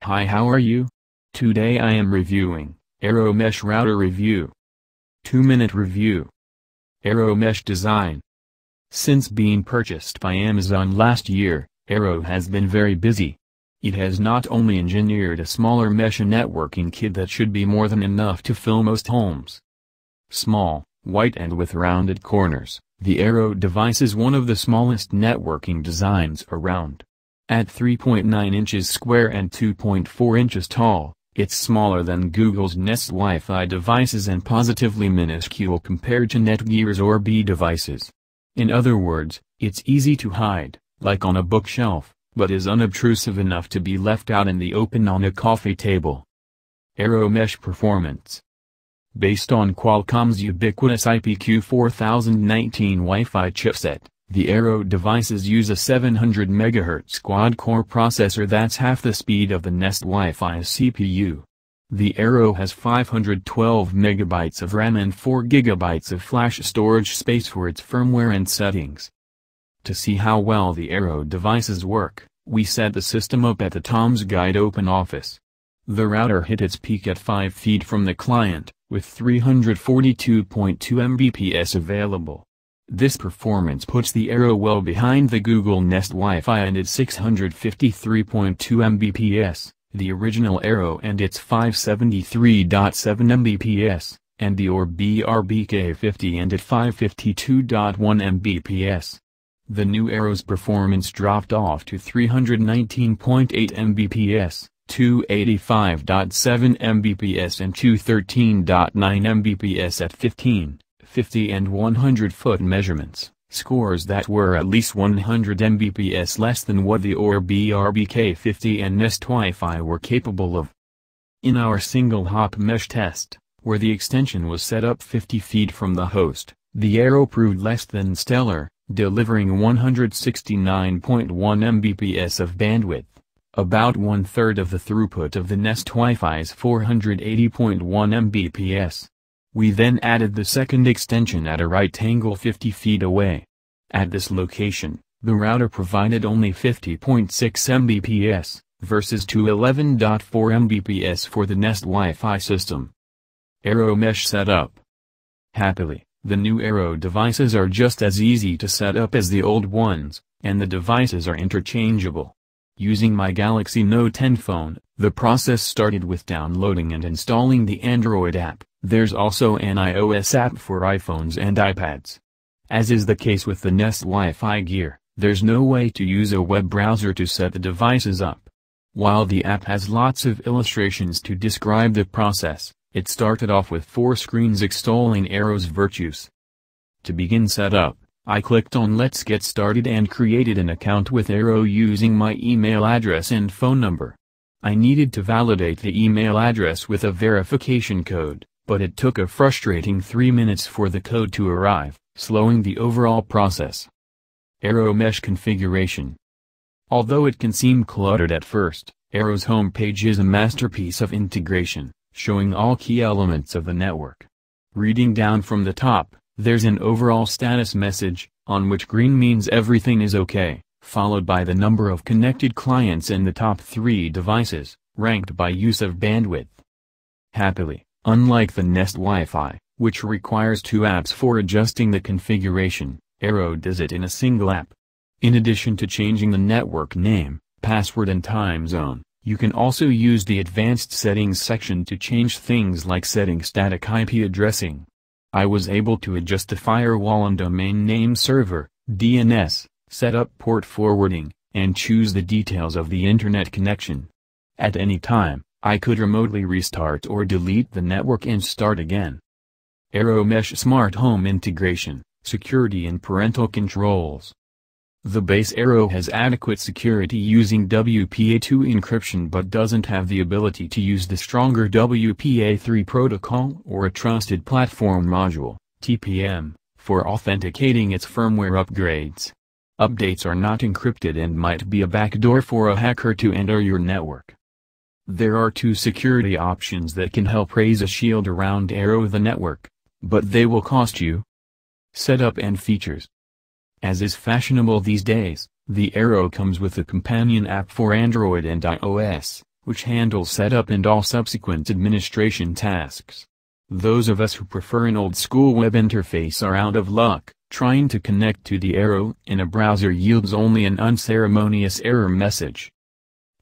Hi, how are you? Today I am reviewing Eero Mesh Router Review. 2-minute review. Eero Mesh Design. Since being purchased by Amazon last year, Eero has been very busy. It has not only engineered a smaller mesh networking kit that should be more than enough to fill most homes. Small, white and with rounded corners, the Eero device is one of the smallest networking designs around. At 3.9 inches square and 2.4 inches tall, it's smaller than Google's Nest Wi-Fi devices and positively minuscule compared to Netgear's Orbi devices. In other words, it's easy to hide, like on a bookshelf, but is unobtrusive enough to be left out in the open on a coffee table. Eero Mesh Performance. Based on Qualcomm's ubiquitous IPQ4019 Wi-Fi chipset, the Eero devices use a 700 MHz quad-core processor that's half the speed of the Nest Wi-Fi CPU. The Eero has 512 MB of RAM and 4 GB of flash storage space for its firmware and settings. To see how well the Eero devices work, we set the system up at the Tom's Guide Open Office. The router hit its peak at 5 feet from the client, with 342.2 Mbps available. This performance puts the Eero well behind the Google Nest Wi-Fi and its 653.2 Mbps, the original Eero and its 573.7 Mbps, and the Orbi RBK50 and its 552.1 Mbps. The new Eero's performance dropped off to 319.8 Mbps, 285.7 Mbps and 213.9 Mbps at 15, 50 and 100 foot measurements, scores that were at least 100 Mbps less than what the Orbi RBK50 and Nest Wi-Fi were capable of. In our single-hop mesh test, where the extension was set up 50 feet from the host, the Eero proved less than stellar, delivering 169.1 Mbps of bandwidth, about one-third of the throughput of the Nest Wi-Fi's 480.1 Mbps. We then added the second extension at a right angle 50 feet away. At this location, the router provided only 50.6 Mbps, versus 211.4 Mbps for the Nest Wi-Fi system. Eero Mesh Setup. Happily, the new Eero devices are just as easy to set up as the old ones, and the devices are interchangeable. Using my Galaxy Note 10 phone, the process started with downloading and installing the Android app. There's also an iOS app for iPhones and iPads. As is the case with the Nest Wi-Fi gear, there's no way to use a web browser to set the devices up. While the app has lots of illustrations to describe the process, it started off with 4 screens extolling Eero's virtues. To begin setup, I clicked on Let's Get Started and created an account with Eero using my email address and phone number. I needed to validate the email address with a verification code, but it took a frustrating 3 minutes for the code to arrive, slowing the overall process. Eero Mesh Configuration. Although it can seem cluttered at first, Eero's homepage is a masterpiece of integration, showing all key elements of the network. Reading down from the top, there's an overall status message, on which green means everything is okay, followed by the number of connected clients and the top 3 devices, ranked by use of bandwidth. Happily, unlike the Nest Wi-Fi, which requires 2 apps for adjusting the configuration, Eero does it in a single app. In addition to changing the network name, password and time zone, you can also use the Advanced Settings section to change things like setting static IP addressing. I was able to adjust the firewall and domain name server, DNS, set up port forwarding, and choose the details of the internet connection. At any time, I could remotely restart or delete the network and start again. Eero Mesh Smart Home Integration, Security and Parental Controls. The base Eero has adequate security using WPA2 encryption but doesn't have the ability to use the stronger WPA3 protocol or a Trusted Platform Module, TPM, for authenticating its firmware upgrades. Updates are not encrypted and might be a backdoor for a hacker to enter your network. There are 2 security options that can help raise a shield around Eero the network, but they will cost you. Setup and features. As is fashionable these days, the Eero comes with a companion app for Android and iOS, which handles setup and all subsequent administration tasks. Those of us who prefer an old-school web interface are out of luck. Trying to connect to the Eero in a browser yields only an unceremonious error message.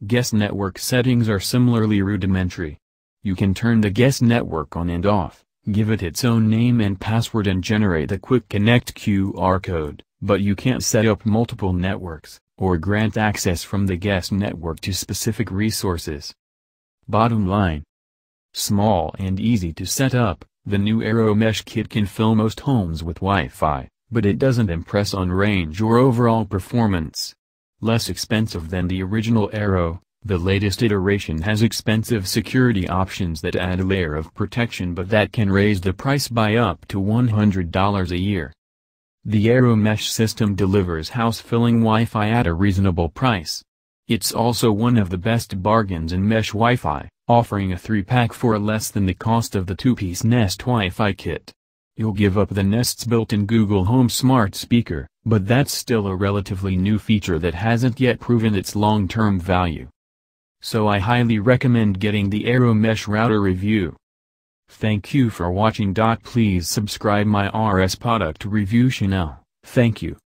Guest network settings are similarly rudimentary. You can turn the guest network on and off, give it its own name and password and generate a quick connect QR code, but you can't set up multiple networks, or grant access from the guest network to specific resources. Bottom line. Small and easy to set up, the new Eero Mesh Kit can fill most homes with Wi-Fi, but it doesn't impress on range or overall performance. Less expensive than the original Eero, the latest iteration has expensive security options that add a layer of protection but that can raise the price by up to $100 a year. The Eero Mesh system delivers house-filling Wi-Fi at a reasonable price. It's also one of the best bargains in mesh Wi-Fi, offering a 3-pack for less than the cost of the 2-piece Nest Wi-Fi kit. You'll give up the Nest's built-in Google Home smart speaker, but that's still a relatively new feature that hasn't yet proven its long-term value. So I highly recommend getting the Eero Mesh router review. Thank you for watching. Please subscribe my RS product review channel. Thank you.